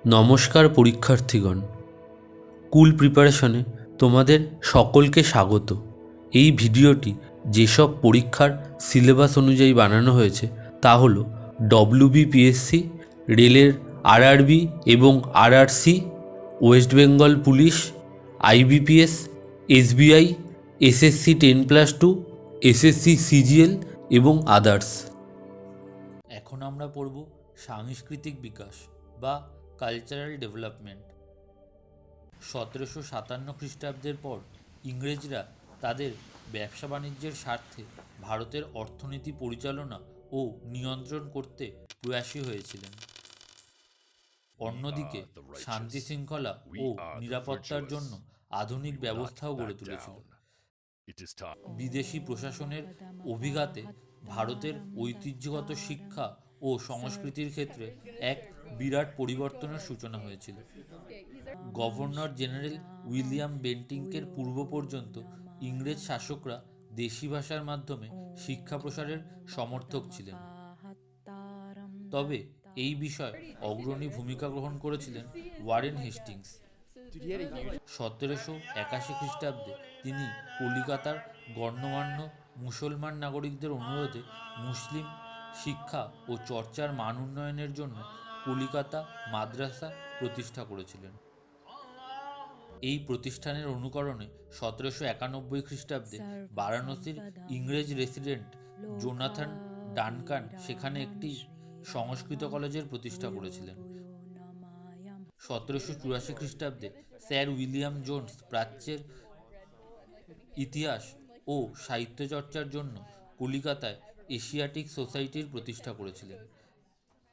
নমস্কার পরীক্ষার্থীগণ, কুল প্রিপারেশনে তোমাদের সকলকে স্বাগত। এই ভিডিওটি যেসব পরীক্ষার সিলেবাস অনুযায়ী বানানো হয়েছে তা হলো ডব্লিউবিপিএসসি, রেলের আরআরবি এবং RRC, West Bengal police, IBPS, SBI, SSC 10+2, SSC CGL এবং আদার্স। এখন আমরা পড়ব সাংস্কৃতিক বিকাশ বা কালচারাল ডেভেলপমেন্ট। 1757 খ্রিস্টাব্দের পর ইংরেজরা তাদের ব্যবসা বাণিজ্যের স্বার্থে ভারতের অর্থনীতি পরিচালনা ও নিয়ন্ত্রণ করতে প্রয়াসী হয়েছিলেন। অন্যদিকে শান্তি শৃঙ্খলা ও নিরাপত্তার জন্য আধুনিক ব্যবস্থাও গড়ে তুলেছিল। বিদেশি প্রশাসনের অভিঘাতে ভারতের ঐতিহ্যগত শিক্ষা ও সংস্কৃতির ক্ষেত্রে এক বিরাট পরিবর্তনের সূচনা হয়েছিল। গভর্নর জেনারেল উইলিয়াম বেন্টিংকের পূর্ব পর্যন্ত ইংরেজ শাসকরা দেশি ভাষার মাধ্যমে শিক্ষা প্রসারের সমর্থক ছিলেন। তবে এই বিষয়ে অগ্রণী ভূমিকা গ্রহণ করেছিলেন ওয়ারেন হেস্টিংস। 1781 খ্রিস্টাব্দে তিনি কলিকাতার গণ্যমান্য মুসলমান নাগরিকদের অনুরোধে মুসলিম শিক্ষা ও চর্চার মান উন্নয়নের জন্য কলিকাতা মাদ্রাসা প্রতিষ্ঠা করেছিলেন। এই প্রতিষ্ঠানের অনুকরণে 1791 খ্রিস্টাব্দে বারাণসীর ইংরেজ রেসিডেন্ট জোনাথন ডানকান সেখানে একটি সংস্কৃত কলেজের প্রতিষ্ঠা করেছিলেন। 1784 খ্রিস্টাব্দে স্যার উইলিয়াম জোন্স প্রাচ্যের ইতিহাস ও সাহিত্য চর্চার জন্য কলিকাতায় এশিয়াটিক সোসাইটির প্রতিষ্ঠা করেছিলেন।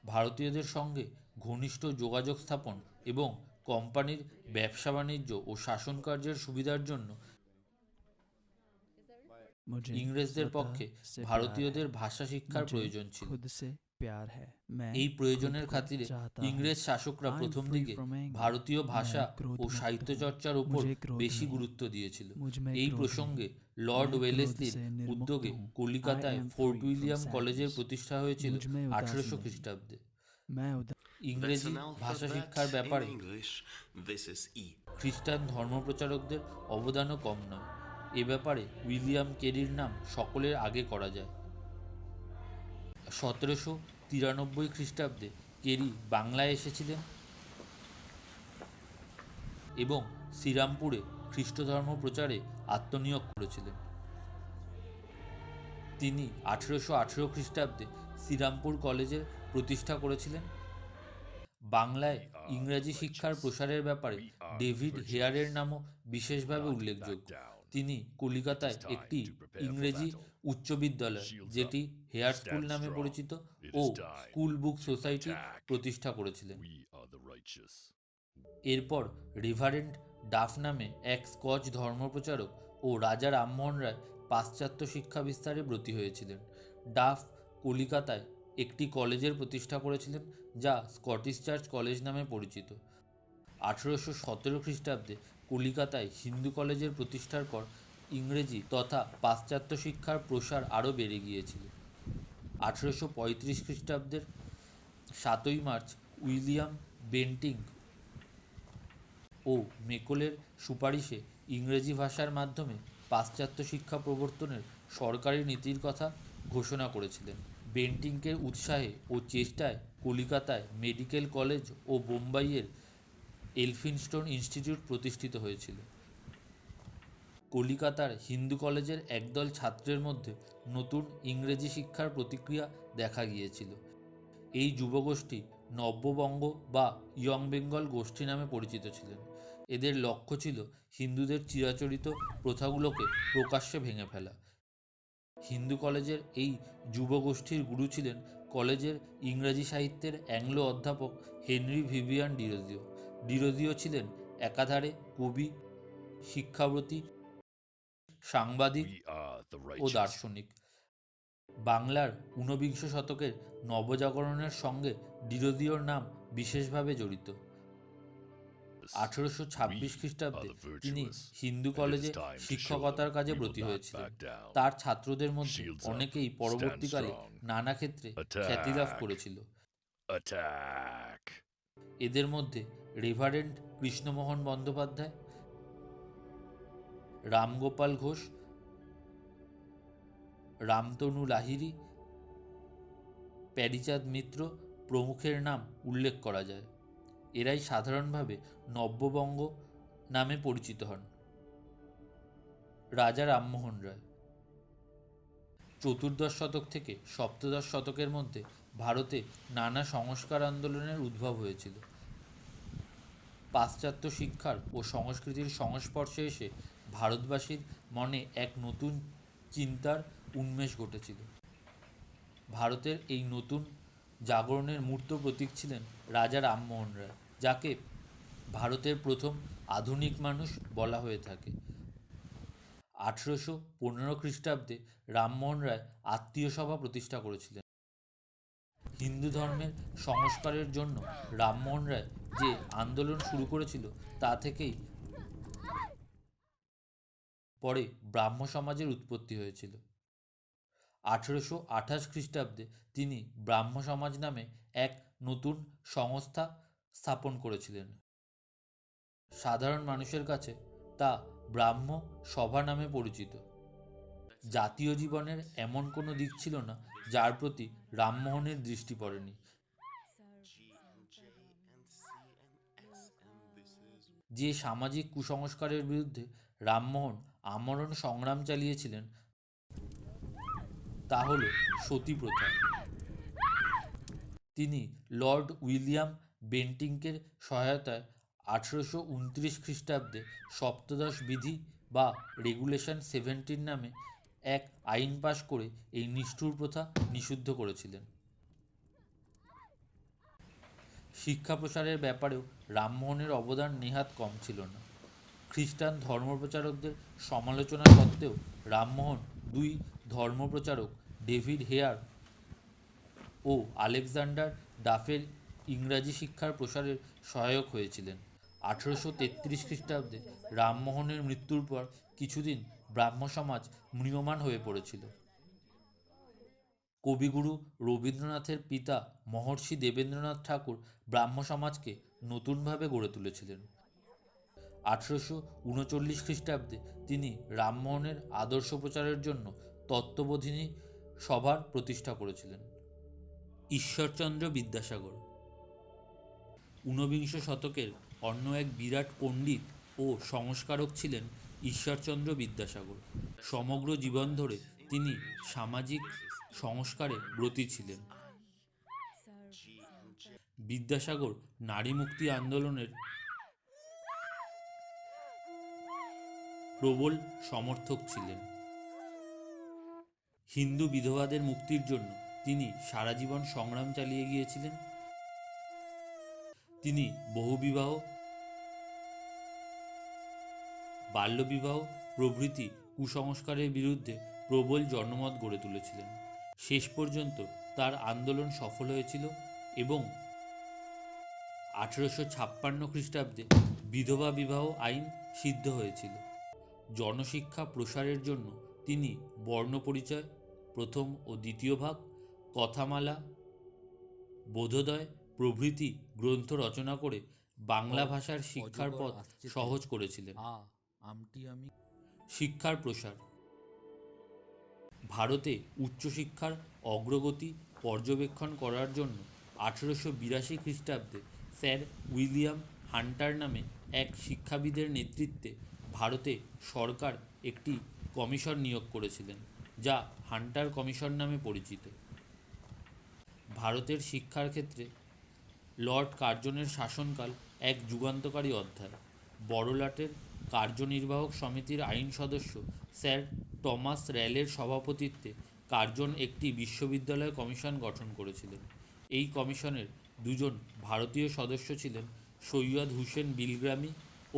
ভারতীয়দের সঙ্গে ঘনিষ্ঠ যোগাযোগ স্থাপন এবং কোম্পানির ব্যবসা বাণিজ্য ও শাসন কার্যের সুবিধার জন্য ইংরেজদের পক্ষে ভারতীয়দের ভাষা শিক্ষার প্রয়োজন ছিল। এই প্রয়োজনের খাতিরে ইংরেজ শাসকরা প্রথম দিকে ভারতীয় ভাষা ও সাহিত্য চর্চার উপর বেশি গুরুত্ব দিয়েছিল। এই প্রসঙ্গে লর্ড ওয়েলেসলির উদ্যোগে কলিকাতায় ফোর্ট উইলিয়াম কলেজের প্রতিষ্ঠা হয়েছিল 1800 খ্রিস্টাব্দে। ইংরেজি ভাষা শিক্ষার ব্যাপারে খ্রিস্টান ধর্মপ্রচারকদের অবদানও কম নয়। এ ব্যাপারে উইলিয়াম কেরির নাম সকলের আগে করা যায়। 1793 খ্রিস্টাব্দে কেরি বাংলায় এসেছিলেন এবং শ্রীরামপুরে খ্রিস্ট ধর্ম প্রচারে আত্মনিয়োগ করেছিলেন। তিনি 1818 খ্রিস্টাব্দে শ্রীরামপুর কলেজের প্রতিষ্ঠা করেছিলেন। বাংলায় ইংরাজি শিক্ষার প্রসারের ব্যাপারে ডেভিড হেয়ারের নামও বিশেষভাবে উল্লেখযোগ্য। তিনি কলিকাতায় একটি ইংরেজি উচ্চ বিদ্যালয়, যেটি হেয়ার স্কুল নামে পরিচিত, ও স্কুল বুক সোসাইটি প্রতিষ্ঠা করেছিলেন। এরপর রেভারেন্ড ডাফ নামে এক স্কচ ধর্মপ্রচারক ও রাজা রামমোহন রায় পাশ্চাত্য শিক্ষা বিস্তারে ব্রতী হয়েছিলেন। ডাফ কলিকাতায় একটি কলেজের প্রতিষ্ঠা করেছিলেন, যা স্কটিশ চার্চ কলেজ নামে পরিচিত। 1817 খ্রিস্টাব্দে কলিকাতায় হিন্দু কলেজের প্রতিষ্ঠার পর ইংরেজি তথা পাশ্চাত্য শিক্ষার প্রসার আরও বেড়ে গিয়েছিল। 1835 খ্রিস্টাব্দের 7 মার্চ উইলিয়াম বেন্টিং ও মেকলের সুপারিশে ইংরেজি ভাষার মাধ্যমে পাশ্চাত্য শিক্ষা প্রবর্তনের সরকারি নীতির কথা ঘোষণা করেছিলেন। বেন্টিংকের উৎসাহে ও চেষ্টায় কলিকাতায় মেডিকেল কলেজ ও বোম্বাইয়ের এলফিনস্টোন ইনস্টিটিউট প্রতিষ্ঠিত হয়েছিল। কলিকাতার হিন্দু কলেজের একদল ছাত্রের মধ্যে নতুন ইংরেজি শিক্ষার প্রতিক্রিয়া দেখা গিয়েছিল। এই যুবগোষ্ঠী নব্যবঙ্গ বা ইয়ং বেঙ্গল গোষ্ঠী নামে পরিচিত ছিলেন। এদের লক্ষ্য ছিল হিন্দুদের চিরাচরিত প্রথাগুলোকে প্রকাশ্যে ভেঙে ফেলা। হিন্দু কলেজের এই যুবগোষ্ঠীর গুরু ছিলেন কলেজের ইংরাজি সাহিত্যের অ্যাংলো অধ্যাপক হেনরি ভিভিয়ান ডিরোজিও। ডিরোজিও ছিলেন একাধারে কবি, শিক্ষাব্রতী, সাংবাদিক ও দার্শনিক। বাংলার ঊনবিংশ শতকের নবজাগরণের সঙ্গে ডিরোজিওর নাম বিশেষভাবে জড়িত। 1826 খ্রিস্টাব্দে তিনি হিন্দু কলেজে শিক্ষকতার কাজে ব্রতী হয়েছিলেন। তার ছাত্রদের মধ্যে অনেকেই পরবর্তীকালে নানা ক্ষেত্রে খ্যাতি লাভ করেছিল। এদের মধ্যে রেভারেন্ড কৃষ্ণমোহন বন্দ্যোপাধ্যায়, রামগোপাল ঘোষ, রামতনু লাহিড়ী, প্যারীচাঁদ মিত্র প্রমুখের নাম উল্লেখ করা যায়। এরাই সাধারণভাবে নব্যবঙ্গ নামে পরিচিত হন। রাজা রামমোহন রায় চতুর্দশ শতক থেকে সপ্তদশ শতকের মধ্যে ভারতে নানা সংস্কার আন্দোলনের উদ্ভব হয়েছিল। পাশ্চাত্য শিক্ষার ও সংস্কৃতির সংস্পর্শে এসে ভারতবাসীর মনে এক নতুন চিন্তার উন্মেষ ঘটেছিল। ভারতের এই নতুন জাগরণের মূর্ত প্রতীক ছিলেন রাজা রামমোহন রায়, যাকে ভারতের প্রথম আধুনিক মানুষ বলা হয়ে থাকে। 1815 খ্রিস্টাব্দে রামমোহন রায় আত্মীয় সভা প্রতিষ্ঠা করেছিলেন। হিন্দু ধর্মের সংস্কারের জন্য রামমোহন রায় যে আন্দোলন শুরু করেছিল তা থেকেই পরে ব্রাহ্ম সমাজের উৎপত্তি হয়েছিল। 1828 খ্রিস্টাব্দে তিনি ব্রাহ্ম সমাজ নামে এক নতুন সংস্থা স্থাপন করেছিলেন। সাধারণ মানুষের কাছে তা ব্রাহ্ম সভা নামে পরিচিত। জাতীয় জীবনের এমন কোনো দিক ছিল না যার প্রতি রামমোহনের দৃষ্টি পড়েনি। যে সামাজিক কুসংস্কারের বিরুদ্ধে রামমোহন আমরণ সংগ্রাম চালিয়েছিলেন তা হল সতী প্রথা। তিনি লর্ড উইলিয়াম বেন্টিংকের সহায়তায় 1829 খ্রিস্টাব্দে সপ্তদশ বিধি বা রেগুলেশন 17 নামে এক আইন পাশ করে এই নিষ্ঠুর প্রথা নিষিদ্ধ করেছিলেন। শিক্ষা প্রসারের ব্যাপারেও রামমোহনের অবদান নেহাত কম ছিল না। খ্রিস্টান ধর্মপ্রচারকদের সমালোচনা সত্ত্বেও রামমোহন দুই ধর্মপ্রচারক ডেভিড হেয়ার ও আলেকজান্ডার ডাফের ইংরাজি শিক্ষার প্রসারের সহায়ক হয়েছিলেন। 1833 খ্রিস্টাব্দে রামমোহনের মৃত্যুর পর কিছুদিন ব্রাহ্ম সমাজ ম্রিয়মাণ হয়ে পড়েছিল। কবিগুরু রবীন্দ্রনাথের পিতা মহর্ষি দেবেন্দ্রনাথ ঠাকুর ব্রাহ্ম সমাজকে নতুনভাবে গড়ে তুলেছিলেন। 1839 খ্রিস্টাব্দে তিনি রামমোহনের আদর্শ প্রচারের জন্য তত্ত্ববোধিনী সভার প্রতিষ্ঠা করেছিলেন। ঈশ্বরচন্দ্র বিদ্যাসাগর ঊনবিংশ শতকের অন্য এক বিরাট পণ্ডিত ও সংস্কারক ছিলেন ঈশ্বরচন্দ্র বিদ্যাসাগর। সমগ্র জীবন ধরে তিনি সামাজিক সংস্কারে ব্রতী ছিলেন। বিদ্যাসাগর নারী মুক্তি আন্দোলনের প্রবল সমর্থক ছিলেন। হিন্দু বিধবাদের মুক্তির জন্য তিনি সারা জীবন সংগ্রাম চালিয়ে গিয়েছিলেন। তিনি বহুবিবাহ, বাল্যবিবাহ প্রভৃতি কুসংস্কারের বিরুদ্ধে প্রবল জনমত গড়ে তুলেছিলেন। শেষ পর্যন্ত তার আন্দোলন সফল হয়েছিল এবং 1856 খ্রিস্টাব্দে বিধবা বিবাহ আইন সিদ্ধ হয়েছিল। জনশিক্ষা প্রসারের জন্য তিনি বর্ণপরিচয় প্রথম ও দ্বিতীয় ভাগ, কথামালা, বোধোদয় প্রভৃতি গ্রন্থ রচনা করে বাংলা ভাষার শিক্ষার পথ সহজ করেছিলেন। শিক্ষার প্রসার ভারতে উচ্চশিক্ষার অগ্রগতি পর্যবেক্ষণ করার জন্য 1882 খ্রিস্টাব্দে স্যার উইলিয়াম হান্টার নামে এক শিক্ষাবিদের নেতৃত্বে ভারতে সরকার একটি কমিশন নিয়োগ করেছিলেন, যা হান্টার কমিশন নামে পরিচিত। ভারতের শিক্ষার ক্ষেত্রে লর্ড কার্জনের শাসনকাল এক যুগান্তকারী অধ্যায়। বড়লাটের কার্যনির্বাহক সমিতির আইন সদস্য স্যার টমাস র্যালের সভাপতিত্বে কার্জন একটি বিশ্ববিদ্যালয় কমিশন গঠন করেছিলেন। এই কমিশনের দুজন ভারতীয় সদস্য ছিলেন সৈয়দ হুসেন বিলগ্রামি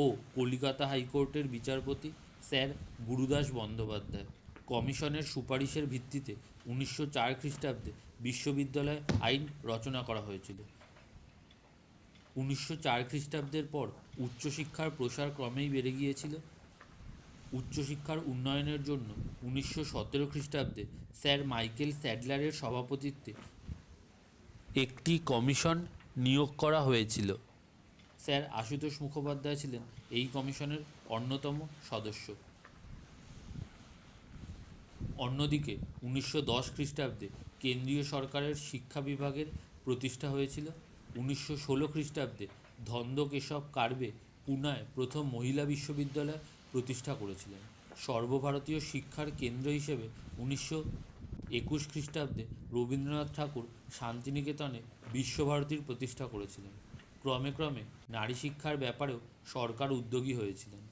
ও কলিকাতা হাইকোর্টের বিচারপতি স্যার গুরুদাস বন্দ্যোপাধ্যায়। কমিশনের সুপারিশের ভিত্তিতে 1904 খ্রিস্টাব্দে বিশ্ববিদ্যালয় আইন রচনা করা হয়েছিল। 1904 খ্রিস্টাব্দের পর উচ্চশিক্ষার প্রসার ক্রমেই বেড়ে গিয়েছিল। উচ্চশিক্ষার উন্নয়নের জন্য 1917 খ্রিস্টাব্দে স্যার মাইকেল স্যাডলারের সভাপতিত্বে একটি কমিশন নিয়োগ করা হয়েছিল। স্যার আশুতোষ মুখোপাধ্যায় ছিলেন এই কমিশনের অন্যতম সদস্য। অন্যদিকে 1910 খ্রিস্টাব্দে কেন্দ্রীয় সরকারের শিক্ষা বিভাগের প্রতিষ্ঠা হয়েছিল। 1916 খ্রিস্টাব্দে ধন্দ কেশব কার্বে পুনায় প্রথম মহিলা বিশ্ববিদ্যালয় প্রতিষ্ঠা করেছিলেন। সর্বভারতীয় শিক্ষার কেন্দ্র হিসেবে 1921 খ্রিস্টাব্দে রবীন্দ্রনাথ ঠাকুর শান্তিনিকেতনে বিশ্বভারতীর প্রতিষ্ঠা করেছিলেন। ক্রমে ক্রমে নারী শিক্ষার ব্যাপারেও সরকার উদ্যোগী হয়েছিলেন।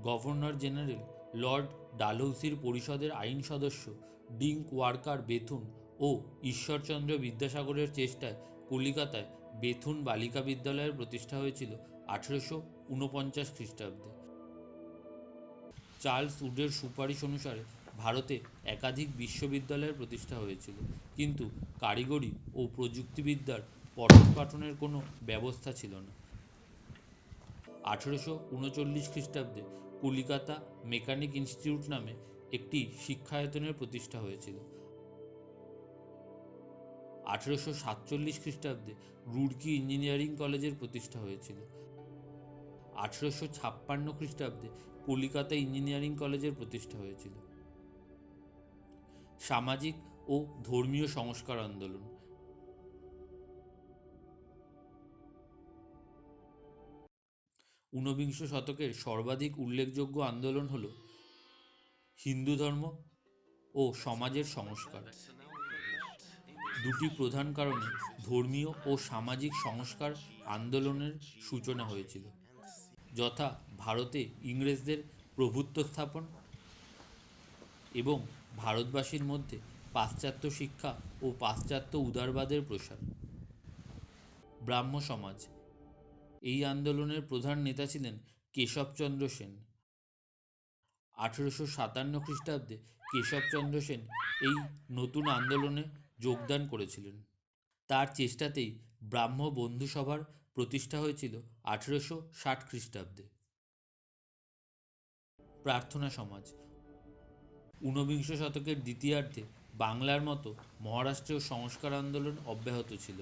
গভর্নর জেনারেল লর্ড ডালহৌসির পরিষদের আইন সদস্য ডিঙ্ক ওয়ার্কার বেথুন ও ঈশ্বরচন্দ্র বিদ্যাসাগরের চেষ্টায় কলিকাতায় বেথুন বালিকা বিদ্যালয়ের প্রতিষ্ঠা হয়েছিল 1849 খ্রিস্টাব্দে। চার্লস উডের সুপারিশ অনুসারে ভারতে একাধিক বিশ্ববিদ্যালয়ের প্রতিষ্ঠা হয়েছিল, কিন্তু কারিগরি ও প্রযুক্তিবিদ্যার পঠন পাঠনের কোনো ব্যবস্থা ছিল না। 1839 খ্রিস্টাব্দে কলিকাতা মেকানিক ইনস্টিটিউট নামে একটি শিক্ষায়তনের প্রতিষ্ঠা হয়েছিল। 1847 খ্রিস্টাব্দে রুড়কি ইঞ্জিনিয়ারিং কলেজের প্রতিষ্ঠা হয়েছিল। 1856 খ্রিস্টাব্দে কলিকাতা ইঞ্জিনিয়ারিং কলেজের প্রতিষ্ঠা হয়েছিল। সামাজিক ও ধর্মীয় সংস্কার আন্দোলন। ঊনবিংশ শতকের সর্বাধিক উল্লেখযোগ্য আন্দোলন হল হিন্দু ধর্ম ও সমাজের সংস্কার। দুটি প্রধান কারণে ধর্মীয় ও সামাজিক সংস্কার আন্দোলনের সূচনা হয়েছিল, যথা ভারতে ইংরেজদের প্রভুত্ব স্থাপন এবং ভারতবাসীর মধ্যে পাশ্চাত্য শিক্ষা ও পাশ্চাত্য উদারবাদের প্রসার। ব্রাহ্ম সমাজ। এই আন্দোলনের প্রধান নেতা ছিলেন কেশবচন্দ্র সেন। 1857 খ্রিস্টাব্দে কেশবচন্দ্র সেন এই নতুন আন্দোলনে যোগদান করেছিলেন। তার চেষ্টাতেই ব্রাহ্ম বন্ধু সভার প্রতিষ্ঠা হয়েছিল 1860 খ্রিস্টাব্দে। প্রার্থনা সমাজ। ঊনবিংশ শতকের দ্বিতীয়ার্ধে বাংলার মতো মহারাষ্ট্রেও সংস্কার আন্দোলন অব্যাহত ছিল।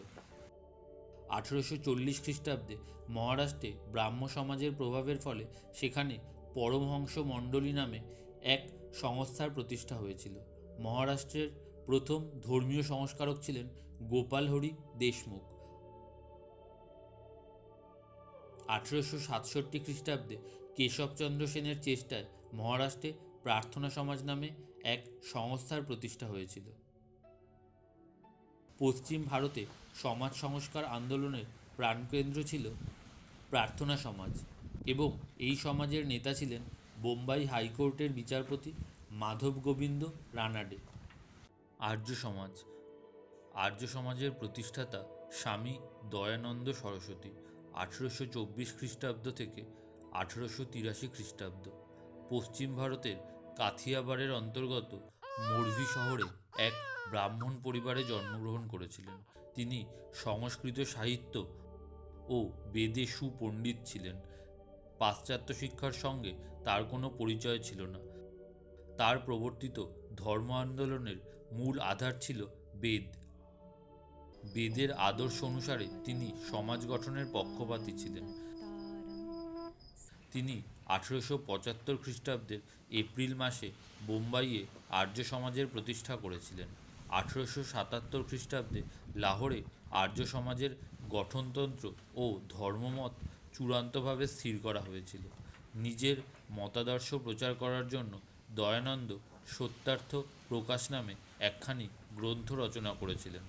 1840 খ্রিস্টাব্দে মহারাষ্ট্রে ব্রাহ্ম সমাজের প্রভাবের ফলে সেখানে পরমহংস মণ্ডলী নামে এক সংস্থার প্রতিষ্ঠা হয়েছিল। মহারাষ্ট্রের প্রথম ধর্মীয় সংস্কারক ছিলেন গোপাল হরি দেশমুখ। 1867 খ্রিস্টাব্দে কেশবচন্দ্র সেনের চেষ্টায় মহারাষ্ট্রে প্রার্থনা সমাজ নামে এক সংস্থার প্রতিষ্ঠা হয়েছিল। পশ্চিম ভারতে সমাজ সংস্কার আন্দোলনের প্রাণকেন্দ্র ছিল প্রার্থনা সমাজ এবং এই সমাজের নেতা ছিলেন বোম্বাই হাইকোর্টের বিচারপতি মাধব গোবিন্দ রানাডে। আর্য সমাজ। আর্য সমাজের প্রতিষ্ঠাতা স্বামী দয়ানন্দ সরস্বতী। 1824 খ্রিস্টাব্দ থেকে 1883 খ্রিস্টাব্দ। পশ্চিম ভারতের কাথিয়াবাড়ের অন্তর্গত মোরভি শহরে এক ব্রাহ্মণ পরিবারে জন্মগ্রহণ করেছিলেন। তিনি সংস্কৃত সাহিত্য ও বেদে সুপণ্ডিত ছিলেন। পাশ্চাত্য শিক্ষার সঙ্গে তার কোনো পরিচয় ছিল না। তার প্রবর্তিত ধর্ম আন্দোলনের মূল আধার ছিল বেদ। বেদের আদর্শ অনুসারে তিনি সমাজ গঠনের পক্ষপাতী ছিলেন। তিনি 1875 খ্রিস্টাব্দের এপ্রিল মাসে বোম্বাইয়ে আর্য সমাজের প্রতিষ্ঠা করেছিলেন। 1877 খ্রিস্টাব্দে লাহোরে আর্য সমাজের গঠনতন্ত্র ও ধর্মমত চূড়ান্তভাবে স্থির করা হয়েছিল। নিজের মতাদর্শ প্রচার করার জন্য দয়ানন্দ সত্যার্থ প্রকাশ নামে একখানি গ্রন্থ রচনা করেছিলেন।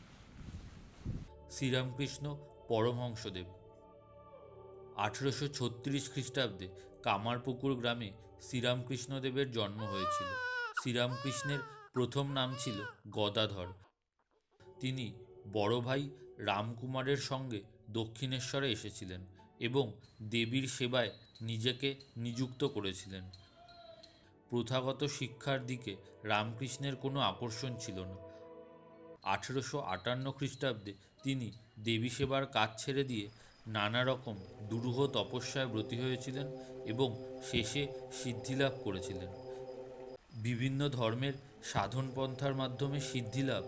শ্রীরামকৃষ্ণ পরমহংসদেব। 1836 খ্রিস্টাব্দে কামারপুকুর গ্রামে শ্রীরামকৃষ্ণদেবের জন্ম হয়েছিল। শ্রীরামকৃষ্ণের প্রথম নাম ছিল গদাধর। তিনি বড় ভাই রামকুমারের সঙ্গে দক্ষিণেশ্বরে এসেছিলেন এবং দেবীর সেবায় নিজেকে নিযুক্ত করেছিলেন। প্রথাগত শিক্ষার দিকে রামকৃষ্ণের কোনো আকর্ষণ ছিল না। 1858 খ্রিস্টাব্দে তিনি দেবী সেবার কাজ ছেড়ে দিয়ে নানা রকম দুরূহ তপস্যায় ব্রতী হয়েছিলেন এবং শেষে সিদ্ধিলাভ করেছিলেন। বিভিন্ন ধর্মের সাধন পন্থার মাধ্যমে সিদ্ধিলাভ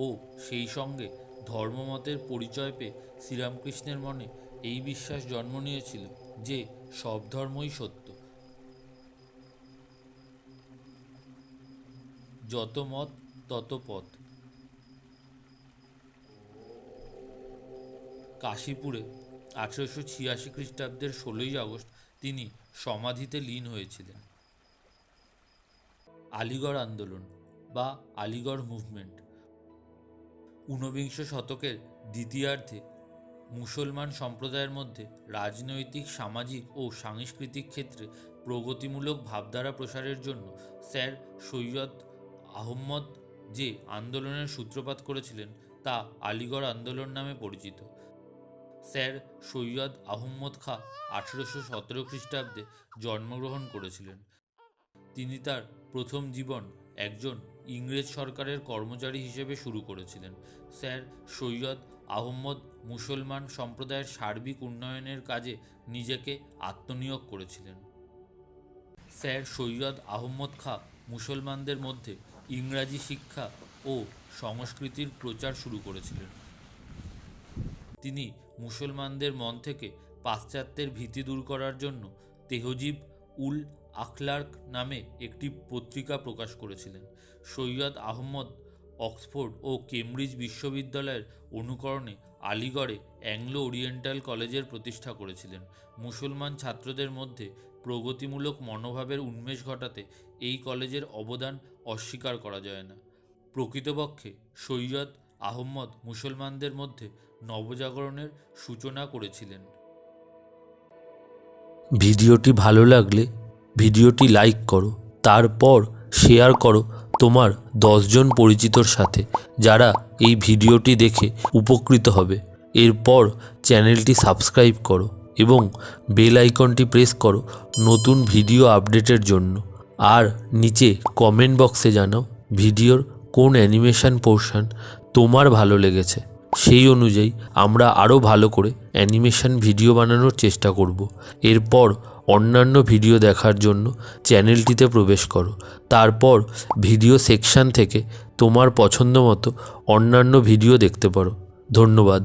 ও সেই সঙ্গে ধর্মমতের পরিচয় পেয়ে শ্রীরামকৃষ্ণের মনে এই বিশ্বাস জন্ম নিয়েছিল যে সব ধর্মই সত্য, যত মত তত পথ। কাশীপুরে 1886 খ্রিস্টাব্দের 16ই আগস্ট তিনি সমাধিতে লীন হয়েছিলেন। আলিগড় আন্দোলন বা আলিগড় মুভমেন্ট 19বিংশ শতকের দ্বিতীয়ার্ধে মুসলমান সম্প্রদায়ের মধ্যে রাজনৈতিক, সামাজিক ও সাংস্কৃতিক ক্ষেত্রে প্রগতিমূলক ভাবধারা প্রসারের জন্য স্যার সৈয়দ আহমদ যে আন্দোলনের সূত্রপাত করেছিলেন তা আলিগড় আন্দোলন নামে পরিচিত। স্যার সৈয়দ আহমদ খাঁ 1817 খ্রিস্টাব্দে জন্মগ্রহণ করেছিলেন। তিনি তার প্রথম জীবন একজন ইংরেজ সরকারের কর্মচারী হিসেবে শুরু করেছিলেন। স্যার সৈয়দ আহমদ মুসলমান সম্প্রদায়ের সার্বিক উন্নয়নের কাজে নিজেকে আত্মনিয়োগ করেছিলেন। স্যার সৈয়দ আহমদ খাঁ মুসলমানদের মধ্যে ইংরাজি শিক্ষা ও সংস্কৃতির প্রচার শুরু করেছিলেন। তিনি মুসলমানদের মন থেকে পাশ্চাত্যের ভীতি দূর করার জন্য তেহজিব উল আখলাক নামে একটি পত্রিকা প্রকাশ করেছিলেন। সৈয়দ আহমদ অক্সফোর্ড ও কেমব্রিজ বিশ্ববিদ্যালয়ের অনুকরণে আলিগড়ে অ্যাংলো ওরিয়েন্টাল কলেজের প্রতিষ্ঠা করেছিলেন। মুসলমান ছাত্রদের মধ্যে প্রগতিমূলক মনোভাবের উন্মেষ ঘটাতে এই কলেজের অবদান অস্বীকার করা যায় না। প্রকৃতপক্ষে সৈয়দ আহমদ মুসলমানদের মধ্যে নবজাগরণের সূচনা করেছিলেন। ভিডিওটি ভালো লাগলে ভিডিওটি লাইক করো, তারপর শেয়ার করো তোমার 10 জন পরিচিতর সাথে, যারা এই ভিডিওটি দেখে উপকৃত হবে। এরপর চ্যানেলটি সাবস্ক্রাইব করো এবং বেল আইকনটি প্রেস করো নতুন ভিডিও আপডেটের জন্য। আর নিচে কমেন্ট বক্সে জানাও ভিডিওর কোন অ্যানিমেশন পোর্শন তোমার ভালো লেগেছে। সেই অনুযায়ী আমরা আরও ভালো করে অ্যানিমেশন ভিডিও বানানোর চেষ্টা করব। এরপর অন্যান্য ভিডিও দেখার জন্য চ্যানেলটিতে প্রবেশ করো। তারপর ভিডিও সেকশন থেকে তোমার পছন্দ মতো অন্যান্য ভিডিও দেখতে পারো। ধন্যবাদ।